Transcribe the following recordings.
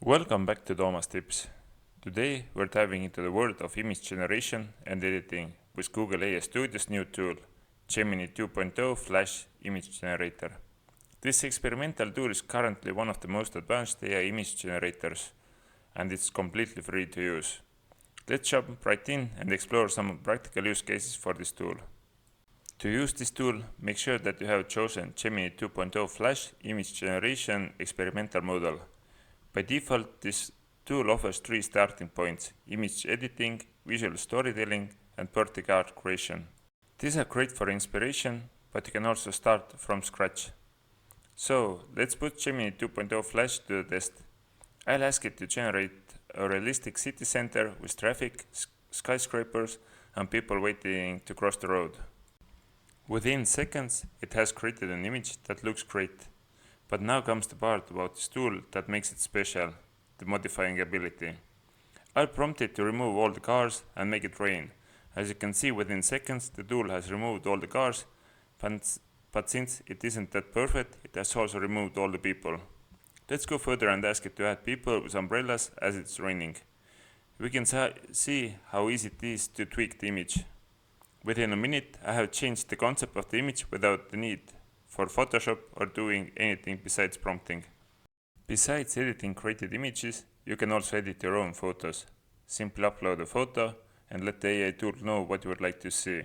Welcome back to Toomas Tips. Today we're diving into the world of image generation and editing with Google AI Studio's new tool, Gemini 2.0 Flash Image Generator. This experimental tool is currently one of the most advanced AI image generators, and it's completely free to use. Let's jump right in and explore some practical use cases for this tool. To use this tool, make sure that you have chosen Gemini 2.0 Flash Image Generation Experimental Model. By default, this tool offers three starting points: image editing, visual storytelling, and vertical art creation. These are great for inspiration, but you can also start from scratch. So, let's put Gemini 2.0 Flash to the test. I'll ask it to generate a realistic city center with traffic, skyscrapers, and people waiting to cross the road. Within seconds, it has created an image that looks great. But now comes the part about this tool that makes it special, the modifying ability. I'll prompt it to remove all the cars and make it rain. As you can see, within seconds the tool has removed all the cars, but since it isn't that perfect, it has also removed all the people. Let's go further and ask it to add people with umbrellas as it's raining. We can see how easy it is to tweak the image. Within a minute, I have changed the concept of the image without the need for Photoshop or doing anything besides prompting. Besides editing created images, you can also edit your own photos. Simply upload a photo and let the AI tool know what you would like to see.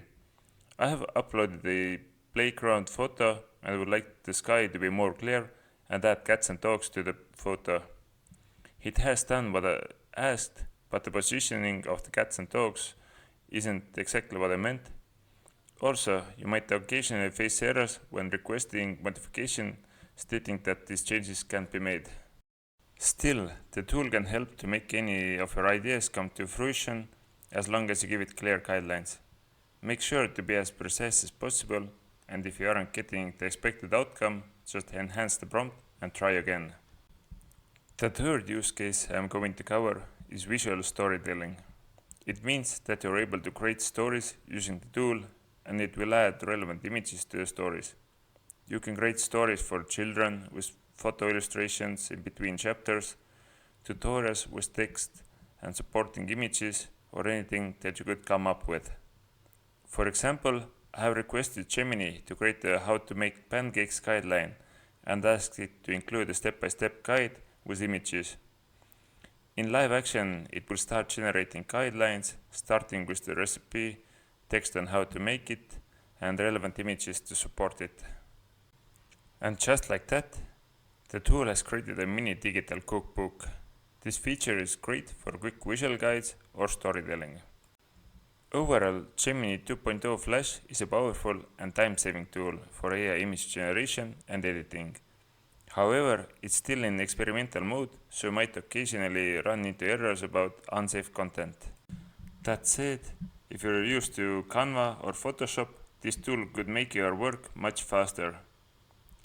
I have uploaded a playground photo and would like the sky to be more clear and add cats and dogs to the photo. It has done what I asked, but the positioning of the cats and dogs isn't exactly what I meant. Also, you might occasionally face errors when requesting modification stating that these changes can't be made. Still, the tool can help to make any of your ideas come to fruition as long as you give it clear guidelines. Make sure to be as precise as possible, and if you aren't getting the expected outcome, just enhance the prompt and try again. The third use case I'm going to cover is visual storytelling. It means that you're able to create stories using the tool, and it will add relevant images to the stories. You can create stories for children with photo illustrations in between chapters, tutorials with text and supporting images, or anything that you could come up with. For example, I have requested Gemini to create a how to make pancakes guideline and asked it to include a step-by-step guide with images. In live action, it will start generating guidelines, starting with the recipe, text on how to make it, and relevant images to support it. And just like that, the tool has created a mini digital cookbook. This feature is great for quick visual guides or storytelling. Overall, Gemini 2.0 Flash is a powerful and time-saving tool for AI image generation and editing. However, it's still in experimental mode, so you might occasionally run into errors about unsafe content. That said, if you're used to Canva or Photoshop, this tool could make your work much faster.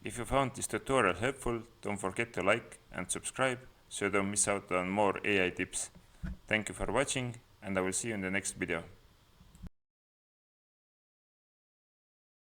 If you found this tutorial helpful, don't forget to like and subscribe so you don't miss out on more AI tips. Thank you for watching, and I will see you in the next video.